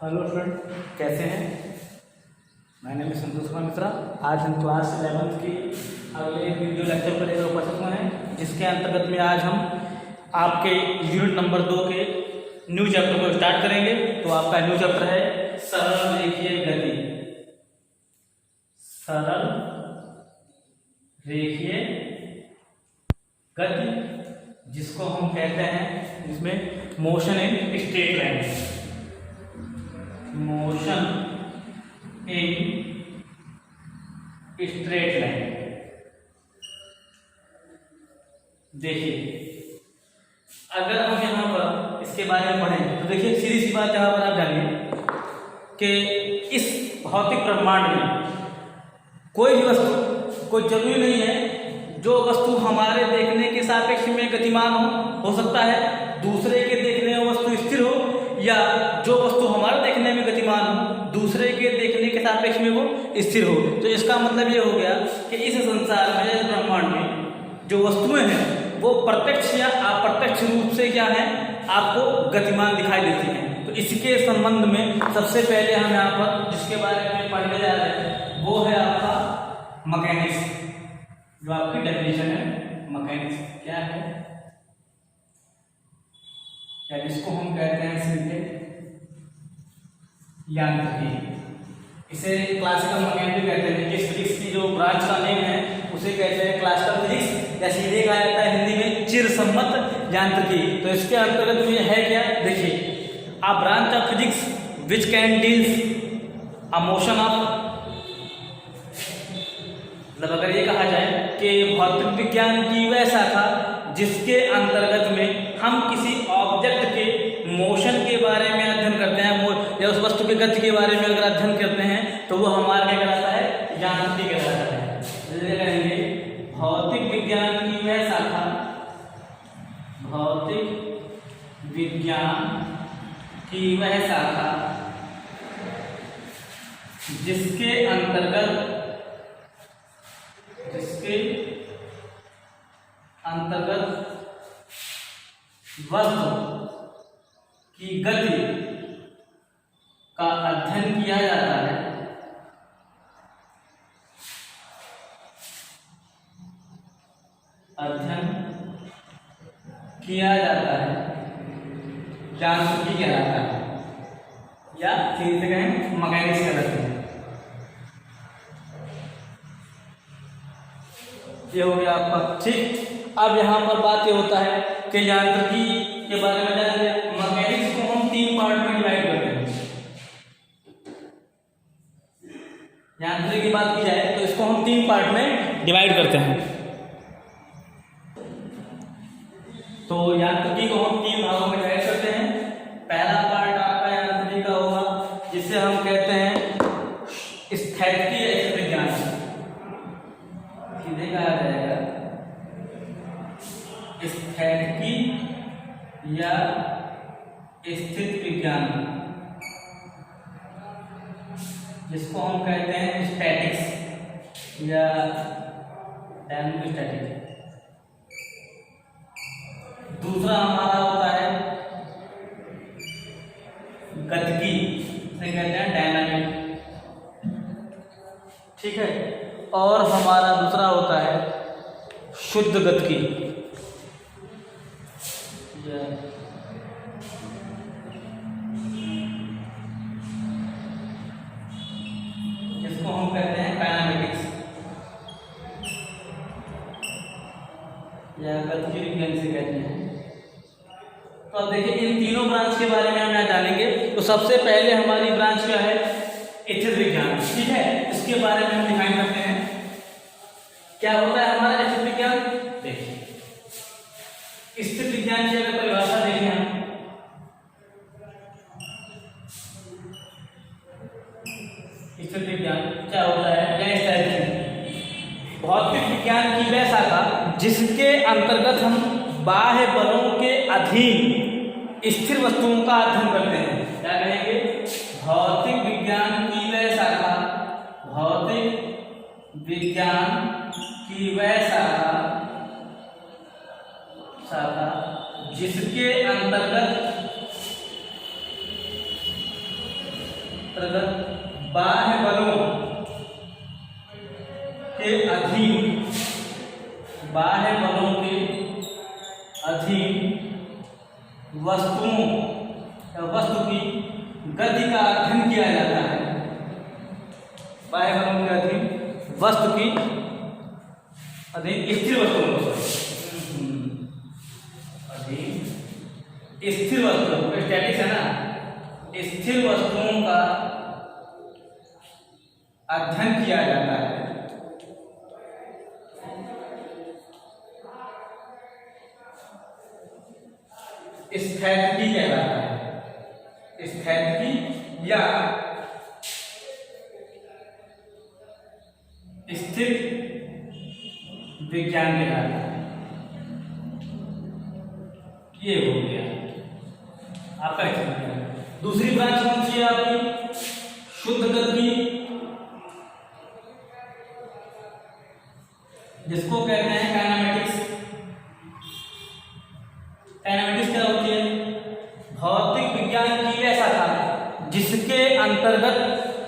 Hello friend, कैसे हैं। मैं नाम संतोष कुमार मिश्रा। आज हम क्लास 11th की अगले वीडियो लेक्चर पर लेकर उपस्थित हुए हैं, जिसके अंतर्गत में आज हम आपके यूनिट नंबर 2 के न्यू चैप्टर को स्टार्ट करेंगे। तो आपका न्यू चैप्टर है सरल रेखीय गति। सरल रेखीय गति जिसको हम कहते हैं, जिसमें motion in straight line, motion in straight line. देखिए, अगर हम यहाँ पर इसके बारे में पढ़ें तो देखिए, सीधी सी बात यहाँ पर आप जानिए कि इस भौतिक ब्रह्मांड में कोई भी वस्तु, कोई जरूरी नहीं है जो वस्तु हमारे देखने के सापेक्ष में गतिमान हो सकता है दूसरे के देखने में वस्तु स्थिर हो, या जो वस्तु हमारे देखने में गतिमान हो दूसरे के देखने के सापेक्ष में वो स्थिर हो। तो इसका मतलब ये हो गया कि इस संसार में, इस ब्रह्मांड में जो वस्तुएं हैं वो प्रत्यक्ष या अप्रत्यक्ष रूप से क्या है, आपको गतिमान दिखाई देती हैं। तो इसके संबंध में सबसे पहले हम यहाँ पर जिसके बारे में पढ़ने जा रहे हैं वो है आपका मैकेनिक्स। जो आपकी डेफिनेशन है मैकेनिक्स क्या है, या जिसको हम कहते हैं सीधे यांत्रिकी। इसे क्लासिकल मैकेनिक्स कहते हैं। इस फिजिक्स की जो ब्रांच का नेम है उसे कहते हैं क्लासिकल फिजिक्स, या सीधे कहा जाता है हिंदी में चिरसम्मत यांत्रिकी। तो इसके अंतर्गत में है क्या, देखिए, a branch of physics which can deals a motion of, मतलब अगर ये कहा जाए कि भौतिक विज्ञान की वह शाखा जिसके अंतर्गत में हम किसी ऑब्जेक्ट के मोशन के बारे में अध्ययन करते हैं, या उस वस्तु के गति के बारे में अगर अध्ययन करते हैं तो वो हमारा क्या कहलाता है, यांत्रिकी कहलाता है। जैसे कहेंगे भौतिक विज्ञान की वह शाखा, भौतिक विज्ञान की वह शाखा जिसके अंतर्गत वस्तु की गति का अध्ययन किया जाता है, यांत्रिकी कहलाता है, या सीधे कहें मैकेनिक्स कहलाते हैं। ये हो गया आपका, ठीक। अब यहाँ पर बात ये होता है कि यांत्रिकी के बारे में जान लिया। मैकेनिक्स को हम 3 पार्ट में डिवाइड करते हैं। यांत्रिकी की बात की जाए तो इसको हम 3 पार्ट में डिवाइड करते हैं। तो यांत्रिकी को हम 3 भागों में डिवाइड करते हैं। पहला पार्ट आपका यांत्रिकी का होगा जिसे हम कहते हैं स्थैतिकी या स्थिर विज्ञान। सीधे कहा जाएगा स्थैतिकी या स्थिर विज्ञान, जिसको हम कहते हैं स्टैटिक्स या डायनामिक। दूसरा हमारा होता है गतिकी, इसे कहते हैं डायनामिक, ठीक है। और हमारा दूसरा होता है शुद्ध गतिकी, जिसको हम कहते हैं काइनेमेटिक्स या गतिकी विज्ञान से कहते हैं। तो अब देखिए, इन तीनों ब्रांच के बारे में हम यहाँ जानेंगे। तो सबसे पहले हमारी ब्रांच क्या है, स्थिर विज्ञान, ठीक है। इसके बारे में हम डिफाइन करते हैं क्या होता है हमारा स्थिर विज्ञान। देखिए, स्थिर विज्ञान की अगर परिभाषा देखें हम, स्थिर विज्ञान क्या होता है, भौतिक विज्ञान की वह शाखा जिसके अंतर्गत हम बाह्य बलों के अधीन स्थिर वस्तुओं का अध्ययन करते हैं। क्या कहेंगे, भौतिक विज्ञान की वह शाखा, भौतिक विज्ञान की वह शाखा जिसके अंतर्गत अंतर्गत बाह्य बलों के अधीन, बाह्य बलों के अधीन वस्तुओं या वस्तु की गति का अध्ययन किया जाता है। बाह्य बलों के अधीन वस्तु की अधीन स्थिर वस्तुओं को अधीन स्थिर वस्तुओं, स्टैटिक्स है ना, स्थिर वस्तुओं का अध्ययन किया जाता है। स्थैतिकी कहलाता है, स्थैतिकी या स्थिर विज्ञान कहलाता है। ये हो गया आपका स्थिर विज्ञान। दूसरी ब्रांच कौन सी है आपकी? शुद्ध गति, जिसको कहते हैं काइनेमेटिक्स। काइनेमेटिक्स क्या होती है? भौतिक विज्ञान की वह शाखा जिसके अंतर्गत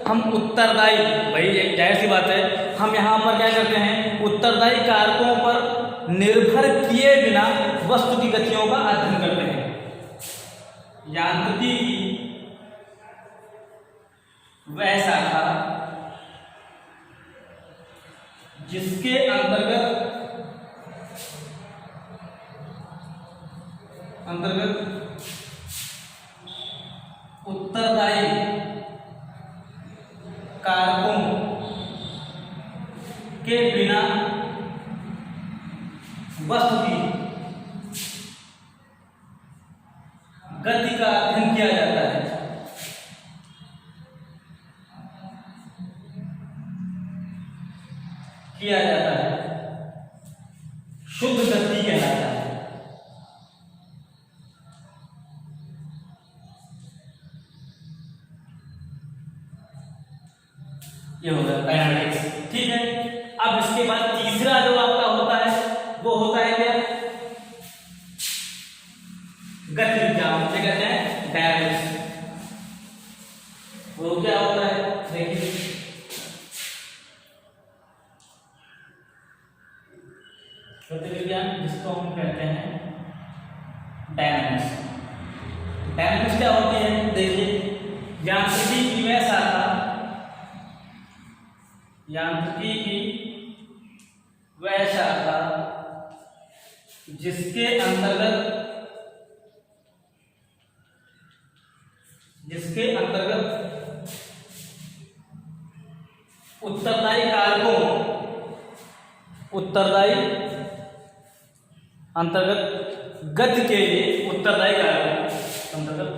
हम उत्तरदायी, भाई एक जाहिर सी बात है, हम यहाँ पर क्या करते हैं, उत्तरदायी कारकों पर निर्भर किए बिना वस्तु की गतियों का अध्ययन करते हैं। यांत्रिकी की वह शाखा जिसके अंतर्गत उत्तरदायी कारकों के बिना वस्तु की गति का अध्ययन किया जाता है। शुद्ध गति कहलाता है। ये हो गया काइनेमेटिक्स, ठीक है। अब इसके बाद तीसरा जो आपका होता है वो होता है क्या? गति विज्ञान, क्या कहते हैं? डायनेमिक्स। वो क्या होता है देखिए, गति विज्ञान जिसको हम कहते हैं डायनेमिक्स। डायनेमिक्स क्या होती है देखिए, यांत्रिकी की वह शाखा, यांत्रिकी की वह शाखा जिसके अंतर्गत उत्तरदायी कारकों, उत्तरदायी अंतर्गत गति के लिए, उत्तरदायी कारकों अंतर्गत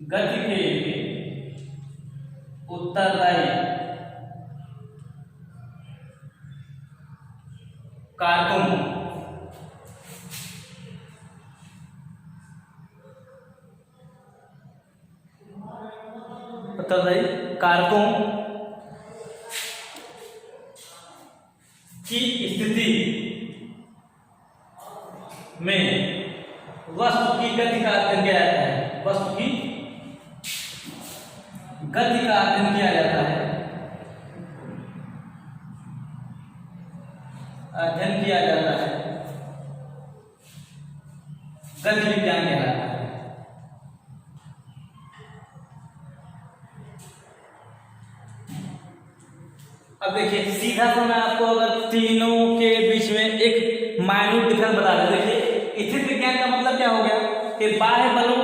गति के लिए उत्तरदायी कारकों की स्थिति में वस्तु की गति का अध्ययन किया जाता है। वस्तु की गति का अध्ययन किया जाता है, अध्ययन किया जाता है, गति विज्ञान कहलाता है। अब देखिए सीधा सा मैं आपको अगर तीनों के बीच में एक माइन्यूट डिफरेंस बता दूं, देखिए स्थिर विज्ञान का मतलब क्या हो गया कि बाह्य बलों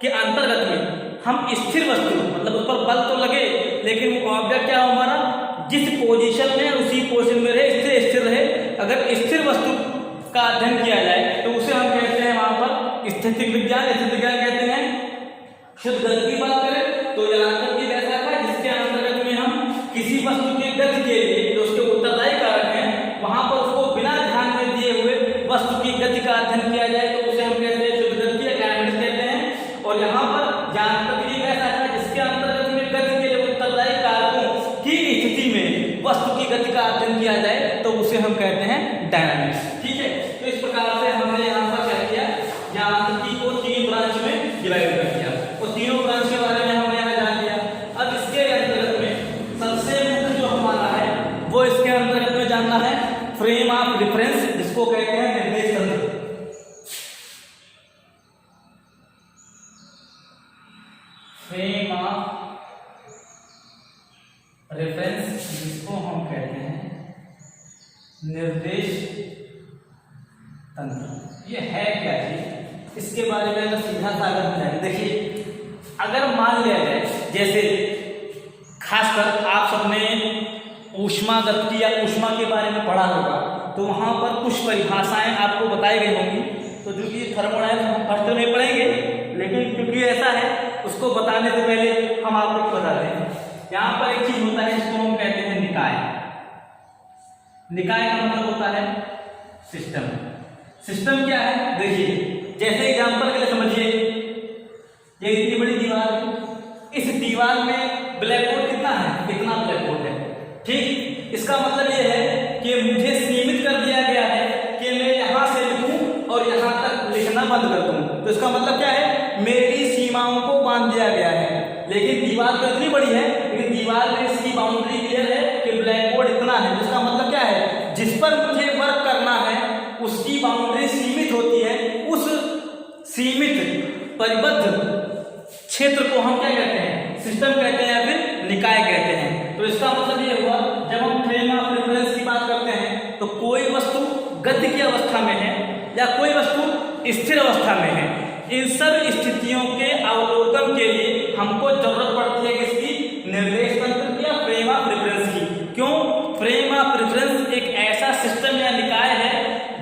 के अंतर्गत में हम स्थिर वस्तु, मतलब उस पर बल तो लगे लेकिन वो ऑब्जेक्ट क्या हो हमारा, जिस पोजीशन में उसी पोजीशन में रहे, स्थिर रहे। अगर स्थिर वस्तु का अध्ययन किया जाए तो उसे हम कहते हैं वहां पर स्थितिक विज्ञान। स्थितिक विज्ञान कहते हैं। शुद्ध गति की बात करें तो यांत्रिकी की ऐसा है जिसके अंतर्गत में हम किसी वस्तु की गति के लिए जो उसके उत्तरदायी कारक हैं वहां पर उसको बिना ध्यान में दिए हुए वस्तु की गति का अध्ययन किया जाए तो उसे हम कहते हैं शुद्ध गति या काइनेमेटिक्स कहते हैं। और यहाँ पर यांत्रिकी ऐसा है जिसके अंतर्गत में गति के लिए उत्तरदायी कारकों की स्थिति में वस्तु की गति का अध्ययन किया जाए तो उसे हम कहते हैं डायनामिक्स, ठीक है। तो इस प्रकार से हमने यहाँ पर क्या किया, यांत्रिकी को तीन ब्रांच में डिवाइड कर दिया और तीनों ब्रांच के बारे में फ्रेम ऑफ रेफरेंस, जिसको हम कहते हैं निर्देश तंत्र। ये है क्या चीज, इसके बारे में अगर सीधा सागर जाए, देखिए अगर मान लिया जाए, जैसे खासकर आप सबने ऊष्मागतिकी या ऊष्मा के बारे में पढ़ा होगा, तो वहाँ पर कुछ परिभाषाएं आपको बताई गई होंगी। तो जो कि थर्मोडायनामिक्स हम फर्स्ट में पढ़ेंगे, लेकिन क्योंकि ऐसा है उसको बताने से पहले हम आपको बताते हैं। यहाँ पर एक चीज होता है जिसको हम कहते हैं निकाय। निकाय का मतलब होता है सिस्टम। सिस्टम क्या है, देखिए जैसे एग्जांपल के लिए समझिए, ये इतनी बड़ी दीवार है, इस दीवार में ब्लैक बोर्ड कितना है, इतना ब्लैक बोर्ड है, ठीक। इसका मतलब ये है कि मुझे सीमित कर दिया गया है कि मैं यहां से लिखूं और यहां तक लिखना बंद कर दूं। तो इसका मतलब क्या है, मेरी सीमाओं को बांध दिया गया है। लेकिन दीवार तो इतनी बड़ी है, लेकिन दीवार में इसकी बाउंड्री क्लियर है कि ब्लैक बोर्ड इतना है। इसका मतलब क्या है, जिस पर मुझे वर्क करना है उसकी बाउंड्री सीमित होती है। उस सीमित परिबद्ध क्षेत्र को हम क्या कहते हैं, सिस्टम कहते हैं या फिर निकाय कहते हैं। तो इसका मतलब ये हुआ, जब हम फ्रेम ऑफ रेफरेंस की बात करते हैं तो कोई वस्तु गति की अवस्था में है या कोई वस्तु स्थिर अवस्था में है, इन सब स्थितियों के अवलोकन के लिए हमको जरूरत पड़ती है किसकी, निर्देश तंत्र की या फ्रेम ऑफ रेफरेंस की। क्यों, फ्रेम ऑफ रेफरेंस एक ऐसा सिस्टम या निकाय है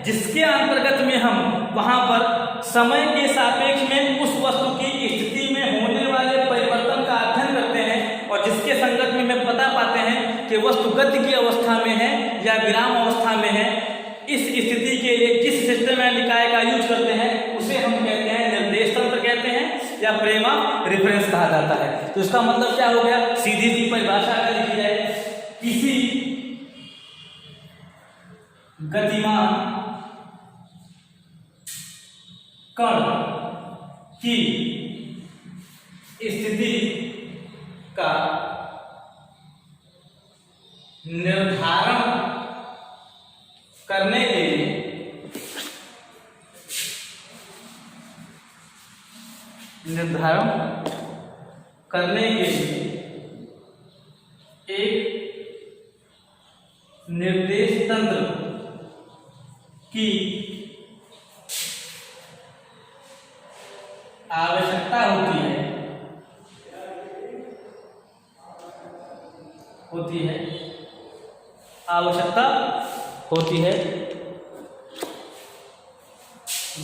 जिसके अंतर्गत में हम वहां पर समय के सापेक्ष में उस वस्तु की स्थिति में होने वाले परिवर्तन का अध्ययन करते हैं और जिसके संगत में हमें पता पाते हैं कि वस्तु गति की अवस्था में है या विराम अवस्था में है। इस स्थिति के लिए जिस सिस्टम या निकाय का यूज करते हैं उसे हम कहते हैं निर्देश तंत्र कहते हैं या फ्रेम ऑफ रेफरेंस कहा जाता है। तो इसका मतलब क्या हो गया, सीधी सी परिभाषा अगर लिखी जाए, किसी गतिमान कण की स्थिति का निर्धारण करने के लिए एक निर्देश तंत्र की आवश्यकता होती है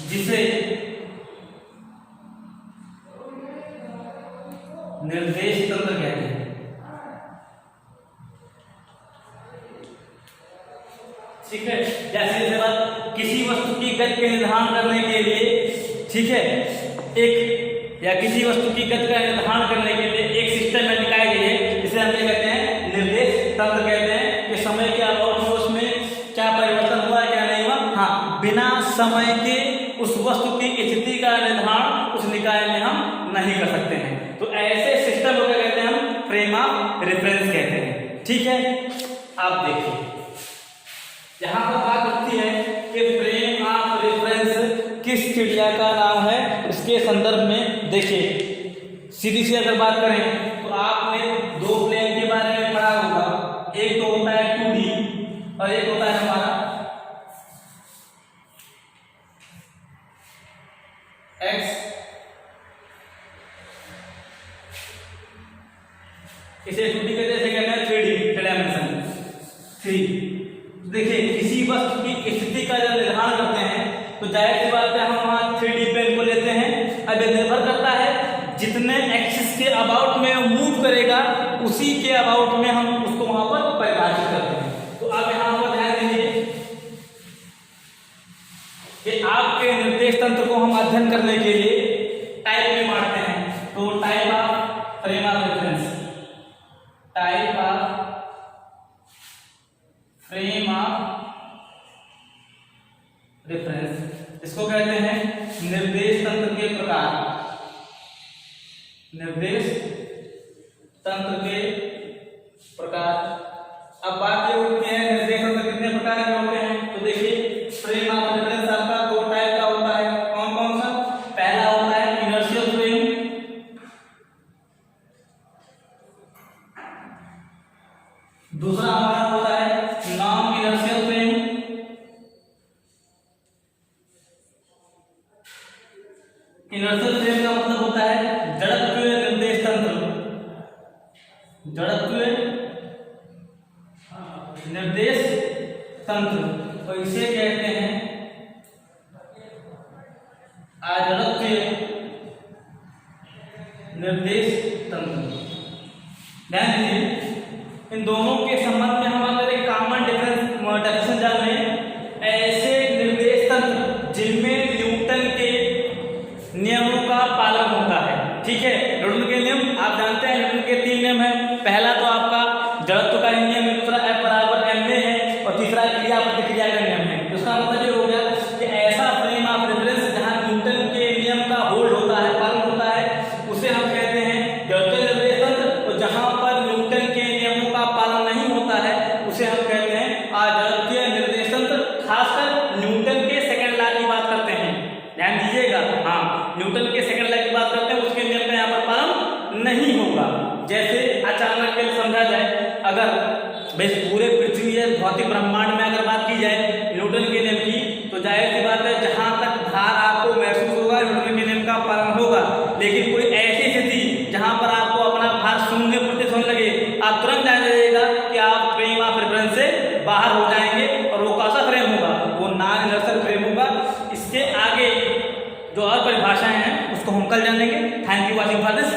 जिसे निर्देश तंत्र कहते हैं। ठीक है, जैसे बात किसी वस्तु की गति का निर्धारण करने के लिए, ठीक है, एक या किसी वस्तु की गति का निर्धारण करने के लिए एक सिस्टम में निकाय गई है, जिसे हम क्या कहते हैं, निर्देश तंत्र कहते हैं। कि समय के अभाव में उसमें क्या परिवर्तन हुआ क्या नहीं हुआ, हाँ, बिना समय के उस वस्तु की स्थिति का निर्धारण उस निकाय में हम नहीं कर सकते हैं। तो ऐसे सिस्टम को क्या कहते हैं, हम फ्रेम ऑफ रेफरेंस कहते हैं। ठीक है, आप देखिए यहाँ पर बात होती है कि फ्रेम ऑफ रेफरेंस किस चिड़िया का नाम है, इसके संदर्भ में देखिए सीधी सी अगर बात करें तो आपने दो प्लेन के बारे में पढ़ा होगा, एक तो होता है 2D और एक होता है हमारा X। इसे 2D कहते हैं, कहते हैं 3D, थ्री डायमेंशन 3। देखिए किसी वस्तु की स्थिति का जब निर्धारण करते हैं तो जाहिर सी बात है हम वहां 3D पेन को लेते हैं। अब ये निर्भर करता है जितने एक्सिस के अबाउट में मूव करेगा उसी के अबाउट में हम उसको वहां पर परिभाषित करते हैं। तो आप यहां पर ध्यान दीजिए कि आपके निर्देश तंत्र को हम अध्ययन करने के लिए टाइप में बांटते हैं। तो type of frame of reference, type of frame of reference, इसको कहते हैं निर्देश तंत्र के प्रकार। निर्देश तंत्र के प्रकार। अब बात ये उठती है निर्देश तंत्र कितने प्रकार के होते हैं, तो देखिए फ्रेम ऑफ रेफरेंस आपका दो टाइप का होता है। कौन कौन सा, पहला होता है इनर्शियल फ्रेम तंत्र, और इसे कहते हैं आवर्तीय निर्देश तंत्र। ध्यान दीजिए, इन दोनों के संबंध में हम अगर एक कॉमन डेफिनेशन जान लें, ऐसे निर्देश तंत्र जिनमें न्यूटन के नियमों का पालन होता है। ठीक है, न्यूटन के नियम आप जानते हैं, न्यूटन के 3 नियम है। पहला तो आपका जड़त्व का नियम है, दूसरा F बराबर ma है, और तीसरा क्रिया प्रतिक्रिया का नियम है। उसका मतलब ये हो गया कि ऐसा फ्रेम ऑफ रेफरेंस जहां न्यूटन के नियम का होल्ड होता है, पालन होता है, उसे हम कहते हैं जड़त्वीय निर्देश तंत्र। और जहां पर न्यूटन के नियमों का पालन नहीं होता है, उसे हम कहते हैं अजड़त्वीय निर्देश तंत्र। खासकर न्यूटन के सेकंड लॉ की बात करते हैं, ध्यान दीजिएगा। हाँ, न्यूटन के सेकंड लॉ की बात करते हैं, उसके नियम का यहाँ पर पालन नहीं होगा। जैसे अचानक के समझा जाए, अगर पूरे पृथ्वी या भौतिक ब्रह्मांड में अगर बात की जाए न्यूटन के नियम की, तो जाहिर सी बात है जहां तक भार आपको महसूस होगा न्यूटन के नियम का पालन होगा। लेकिन कोई ऐसी स्थिति जहां पर आपको अपना भार शून्य प्रतीत होने लगे, आप तुरंत जान जाइएगा कि आप फ्रेम ऑफ रेफरेंस से बाहर हो जाएंगे। और वो कौन सा फ्रेम होगा? वो नॉन इनर्शियल फ्रेम होगा। इसके आगे जो और परिभाषाएं हैं उसको हम कल जानेंगे। Thank you watching for this.